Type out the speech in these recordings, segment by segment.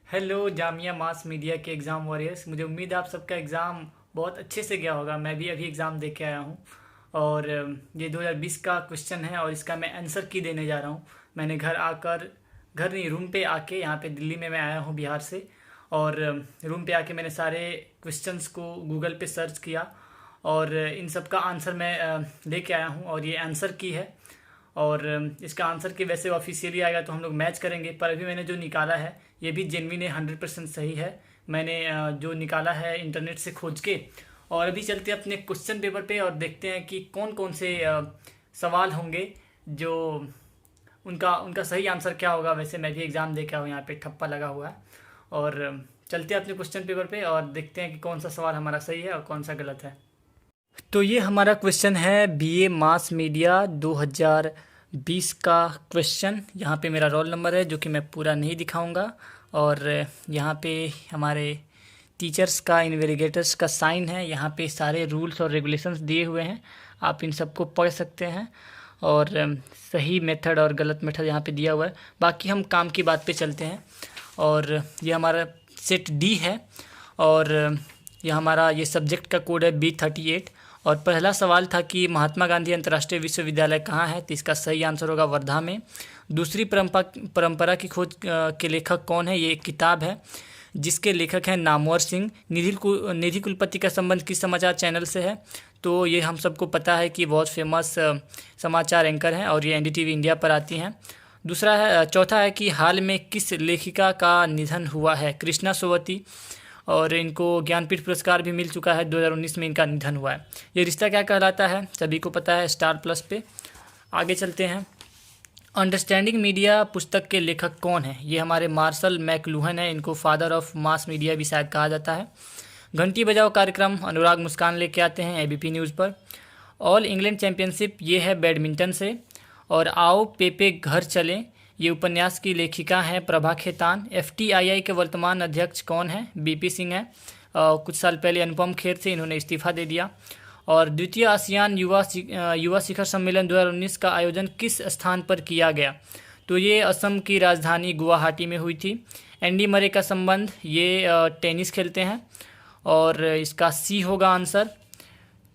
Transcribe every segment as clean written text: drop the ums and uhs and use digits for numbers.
Hello Jamia mass media के exam warriors. मुझे उम्मीद है आप सबका एग्ज़ाम बहुत अच्छे से गया होगा। मैं भी अभी एग्ज़ाम दे के आया हूँ और ये 2020 का क्वेश्चन है और इसका मैं आंसर की देने जा रहा हूँ। मैंने घर नहीं, रूम पे आके, यहाँ पे दिल्ली में मैं आया हूँ बिहार से, और रूम पे आके मैंने सारे क्वेश्चंस को गूगल पे सर्च किया और इन सब का आंसर मैं लेके आया हूँ और ये आंसर की है। और इसका आंसर कि वैसे ऑफिशियली आएगा तो हम लोग मैच करेंगे, पर अभी मैंने जो निकाला है ये भी जेन्युइन है, 100% सही है। मैंने जो निकाला है इंटरनेट से खोज के। और अभी चलते हैं अपने क्वेश्चन पेपर पे और देखते हैं कि कौन कौन से सवाल होंगे जो उनका उनका सही आंसर क्या होगा। वैसे मैं भी एग्ज़ाम दे के आया हूँ, यहाँ पे ठप्पा लगा हुआ है। और चलते हैं अपने क्वेश्चन पेपर पे और देखते हैं कि कौन सा सवाल हमारा सही है और कौन सा गलत है। तो ये हमारा क्वेश्चन है बीए मास मीडिया 2020 का क्वेश्चन। यहाँ पे मेरा रोल नंबर है जो कि मैं पूरा नहीं दिखाऊंगा, और यहाँ पे हमारे टीचर्स का, इन्वेस्टिगेटर्स का साइन है। यहाँ पे सारे रूल्स और रेगुलेशंस दिए हुए हैं, आप इन सबको पढ़ सकते हैं। और सही मेथड और गलत मेथड यहाँ पे दिया हुआ है। बाकी हम काम की बात पे चलते हैं। और ये हमारा सेट डी है और ये हमारा ये सब्जेक्ट का कोड है B38। और पहला सवाल था कि महात्मा गांधी अंतर्राष्ट्रीय विश्वविद्यालय कहाँ है, तो इसका सही आंसर होगा वर्धा में। दूसरी परंपरा की खोज के लेखक कौन है, ये एक किताब है जिसके लेखक हैं नामवर सिंह। निधि कुलपति का संबंध किस समाचार चैनल से है, तो ये हम सबको पता है कि बहुत फेमस समाचार एंकर हैं और ये एनडीटीवी इंडिया पर आती हैं। दूसरा है, चौथा है कि हाल में किस लेखिका का निधन हुआ है, कृष्णा सोवती, और इनको ज्ञानपीठ पुरस्कार भी मिल चुका है। 2019 में इनका निधन हुआ है। ये रिश्ता क्या कहलाता है सभी को पता है, स्टार प्लस पे। आगे चलते हैं। अंडरस्टैंडिंग मीडिया पुस्तक के लेखक कौन है, ये हमारे मार्शल मैकलुहन है। इनको फादर ऑफ मास मीडिया भी शायद कहा जाता है। घंटी बजाओ कार्यक्रम अनुराग मुस्कान लेके आते हैं एबीपी न्यूज़ पर। ऑल इंग्लैंड चैंपियनशिप ये है बैडमिंटन से। और आओ पेपे घर चलें, ये उपन्यास की लेखिका हैं प्रभा खेतान। एफटीआईआई के वर्तमान अध्यक्ष कौन है, बीपी सिंह है। कुछ साल पहले अनुपम खेर थे, इन्होंने इस्तीफा दे दिया। और द्वितीय आसियान युवा शिखर सम्मेलन 2019 का आयोजन किस स्थान पर किया गया, तो ये असम की राजधानी गुवाहाटी में हुई थी। एंडी मरे का संबंध, ये टेनिस खेलते हैं और इसका सी होगा आंसर।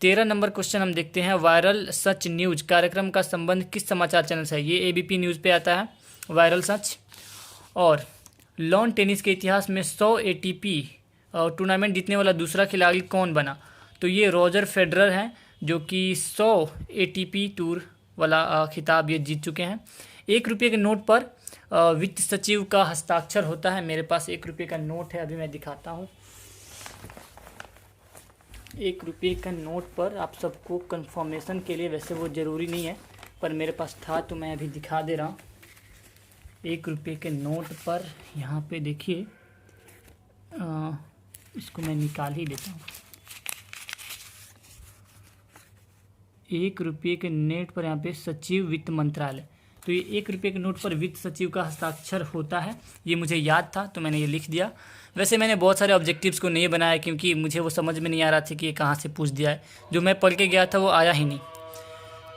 13 नंबर क्वेश्चन हम देखते हैं। वायरल सच न्यूज़ कार्यक्रम का संबंध किस समाचार चैनल से है, ये एबीपी न्यूज़ पे आता है वायरल सच। और लॉन टेनिस के इतिहास में 100 एटीपी टूर्नामेंट जीतने वाला दूसरा खिलाड़ी कौन बना, तो ये रॉजर फेडरर हैं जो कि 100 एटीपी टूर वाला खिताब ये जीत चुके हैं। 1 रुपये के नोट पर वित्त सचिव का हस्ताक्षर होता है। मेरे पास 1 रुपये का नोट है, अभी मैं दिखाता हूँ। 1 रुपये का नोट पर आप सबको कंफर्मेशन के लिए, वैसे वो ज़रूरी नहीं है पर मेरे पास था तो मैं अभी दिखा दे रहा हूँ। 1 रुपये के नोट पर यहाँ पे देखिए, इसको मैं निकाल ही लेता हूँ। 1 रुपये के नोट पर यहाँ पे सचिव वित्त मंत्रालय, तो ये 1 रुपये के नोट पर वित्त सचिव का हस्ताक्षर होता है। ये मुझे याद था तो मैंने ये लिख दिया। वैसे मैंने बहुत सारे ऑब्जेक्टिव्स को नहीं बनाया क्योंकि मुझे वो समझ में नहीं आ रहा था कि ये कहाँ से पूछ दिया है। जो मैं पढ़ के गया था वो आया ही नहीं।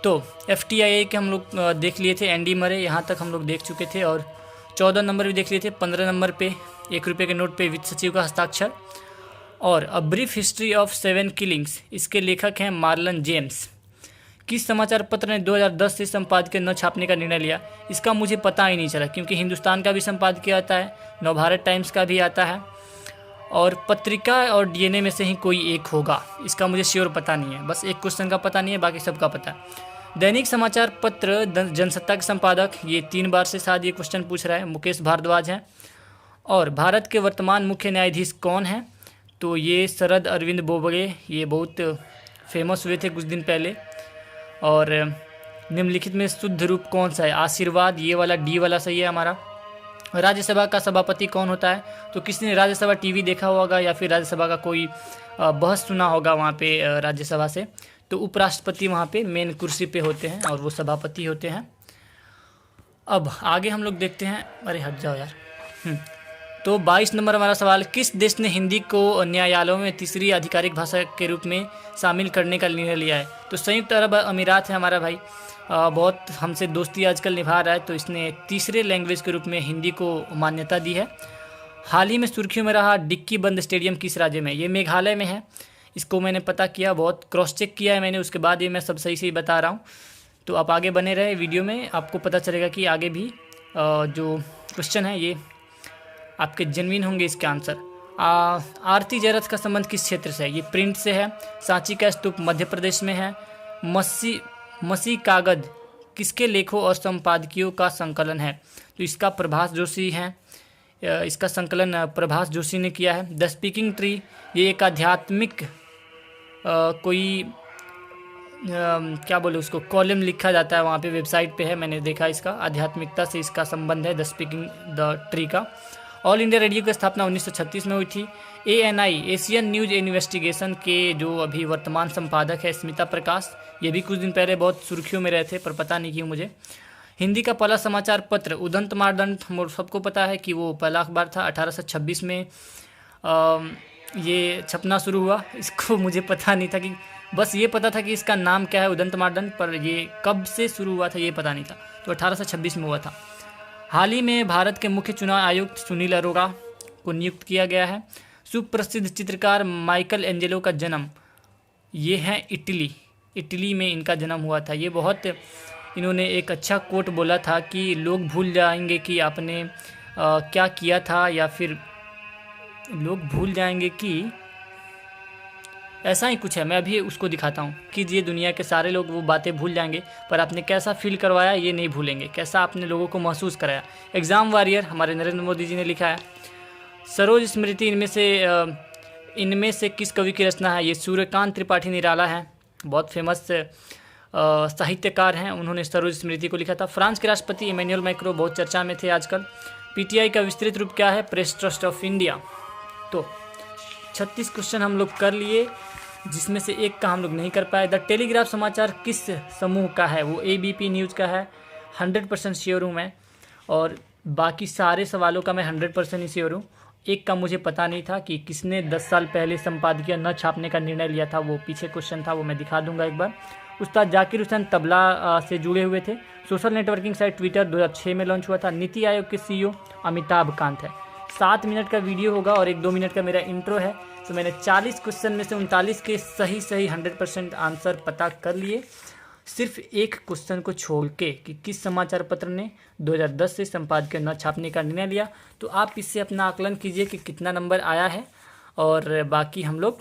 तो एफटीआईआई के हम लोग देख लिए थे, एंडी मरे यहाँ तक हम लोग देख चुके थे। और 14 नंबर भी देख लिए थे। 15 नंबर पे 1 रुपये के नोट पे वित्त सचिव का हस्ताक्षर। और a brief history of 7 killings, इसके लेखक हैं मार्लन जेम्स। किस समाचार पत्र ने 2010 से संपादकीय न छापने का निर्णय लिया, इसका मुझे पता ही नहीं चला क्योंकि हिंदुस्तान का भी संपादकीय आता है, नवभारत टाइम्स का भी आता है, और पत्रिका और डीएनए में से ही कोई एक होगा। इसका मुझे श्योर पता नहीं है, बस एक क्वेश्चन का पता नहीं है, बाकी सबका पता है। दैनिक समाचार पत्र जनसत्ता के संपादक, ये 3 बार से शायद ये क्वेश्चन पूछ रहा है, मुकेश भारद्वाज हैं। और भारत के वर्तमान मुख्य न्यायाधीश कौन हैं, तो ये शरद अरविंद बोबड़े, ये बहुत फेमस हुए थे कुछ दिन पहले। और निम्नलिखित में शुद्ध रूप कौन सा है, आशीर्वाद, ये वाला डी वाला सही है हमारा। राज्यसभा का सभापति कौन होता है, तो किसी ने राज्यसभा टीवी देखा होगा या फिर राज्यसभा का कोई बहस सुना होगा वहाँ पे राज्यसभा से, तो उपराष्ट्रपति वहाँ पे मेन कुर्सी पे होते हैं और वो सभापति होते हैं। अब आगे हम लोग देखते हैं, अरे हट जाओ यार। तो 22 नंबर हमारा सवाल, किस देश ने हिंदी को न्यायालयों में तीसरी आधिकारिक भाषा के रूप में शामिल करने का निर्णय लिया है, तो संयुक्त अरब अमीरात है हमारा भाई। बहुत हमसे दोस्ती आजकल निभा रहा है, तो इसने तीसरे लैंग्वेज के रूप में हिंदी को मान्यता दी है। हाल ही में सुर्खियों में रहा डिक्की बंद स्टेडियम किस राज्य में? ये मेघालय में है। इसको मैंने पता किया, बहुत क्रॉस चेक किया है मैंने, उसके बाद ये मैं सब सही सही बता रहा हूँ। तो आप आगे बने रहे वीडियो में, आपको पता चलेगा कि आगे भी जो क्वेश्चन है ये आपके जेन्युइन होंगे इसके आंसर। आरती जयरथ का संबंध किस क्षेत्र से है? ये प्रिंट से है। सांची का स्तूप मध्य प्रदेश में है। मसी कागज किसके लेखों और संपादकियों का संकलन है? तो इसका प्रभास जोशी है। इसका संकलन प्रभास जोशी ने किया है। द स्पीकिंग ट्री ये एक आध्यात्मिक कोई क्या बोले उसको, कॉलम लिखा जाता है वहाँ पे, वेबसाइट पे है, मैंने देखा इसका, आध्यात्मिकता से इसका संबंध है द स्पीकिंग द ट्री का। ऑल इंडिया रेडियो की स्थापना 1936 में हुई थी। ANI एशियन न्यूज इन्वेस्टिगेशन के जो अभी वर्तमान संपादक है स्मिता प्रकाश, ये भी कुछ दिन पहले बहुत सुर्खियों में रहे थे, पर पता नहीं क्यों मुझे। हिंदी का पहला समाचार पत्र उदंत मार्दंड, सबको पता है कि वो पहला अखबार था, 1826 में ये छपना शुरू हुआ। इसको मुझे पता नहीं था, कि बस ये पता था कि इसका नाम क्या है, उदंत मार्दंड, पर ये कब से शुरू हुआ था ये पता नहीं था। तो 1826 में हुआ था। हाल ही में भारत के मुख्य चुनाव आयुक्त सुनील अरोड़ा को नियुक्त किया गया है। सुप्रसिद्ध चित्रकार माइकल एंजेलो का जन्म, ये है इटली में इनका जन्म हुआ था। ये बहुत, इन्होंने एक अच्छा कोट बोला था कि लोग भूल जाएंगे कि आपने क्या किया था, या फिर लोग भूल जाएंगे कि ऐसा ही कुछ है, मैं अभी उसको दिखाता हूँ कि ये दुनिया के सारे लोग वो बातें भूल जाएंगे, पर आपने कैसा फील करवाया ये नहीं भूलेंगे, कैसा आपने लोगों को महसूस कराया। एग्ज़ाम वॉरियर हमारे नरेंद्र मोदी जी ने लिखा है। सरोज स्मृति इनमें से किस कवि की रचना है? ये सूर्यकांत त्रिपाठी निराला है, बहुत फेमस साहित्यकार हैं, उन्होंने सरोज स्मृति को लिखा था। फ्रांस के राष्ट्रपति इमैनुअल मैक्रो बहुत चर्चा में थे आजकल। PTI का विस्तृत रूप क्या है? Press trust of India. तो 36 क्वेश्चन हम लोग कर लिए, जिसमें से एक का हम लोग नहीं कर पाए। द टेलीग्राफ समाचार किस समूह का है? वो ABP न्यूज़ का है, 100% श्योर हूँ मैं, और बाकी सारे सवालों का मैं 100% ही श्योर हूँ। एक का मुझे पता नहीं था कि किसने 10 साल पहले संपादकीय न छापने का निर्णय लिया था, वो पीछे क्वेश्चन था, वो मैं दिखा दूंगा एक बार। उस्ताद जाकिर हुसैन तबला से जुड़े हुए थे। सोशल नेटवर्किंग साइट ट्विटर 2006 में लॉन्च हुआ था। नीति आयोग के CEO अमिताभ कांत है। 7 मिनट का वीडियो होगा और 1-2 मिनट का मेरा इंट्रो है। तो मैंने 40 क्वेश्चन में से 39 के सही 100% आंसर पता कर लिए, सिर्फ एक क्वेश्चन को छोड़ के कि किस समाचार पत्र ने 2010 से संपादकीय न छापने का निर्णय लिया। तो आप इससे अपना आकलन कीजिए कि कितना नंबर आया है, और बाकी हम लोग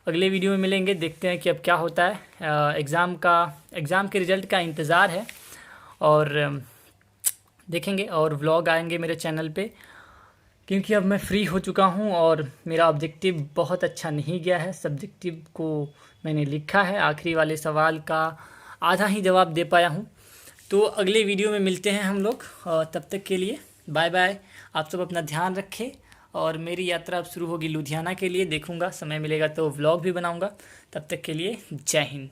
अगले वीडियो में मिलेंगे, देखते हैं कि अब क्या होता है। एग्ज़ाम के रिज़ल्ट का इंतज़ार है, और देखेंगे, और व्लॉग आएंगे मेरे चैनल पे, क्योंकि अब मैं फ्री हो चुका हूँ और मेरा ऑब्जेक्टिव बहुत अच्छा नहीं गया है। सब्जेक्टिव को मैंने लिखा है, आखिरी वाले सवाल का आधा ही जवाब दे पाया हूँ। तो अगले वीडियो में मिलते हैं हम लोग, तब तक के लिए बाय बाय। आप सब अपना ध्यान रखें, और मेरी यात्रा अब शुरू होगी लुधियाना के लिए, देखूँगा समय मिलेगा तो व्लॉग भी बनाऊँगा। तब तक के लिए जय हिंद।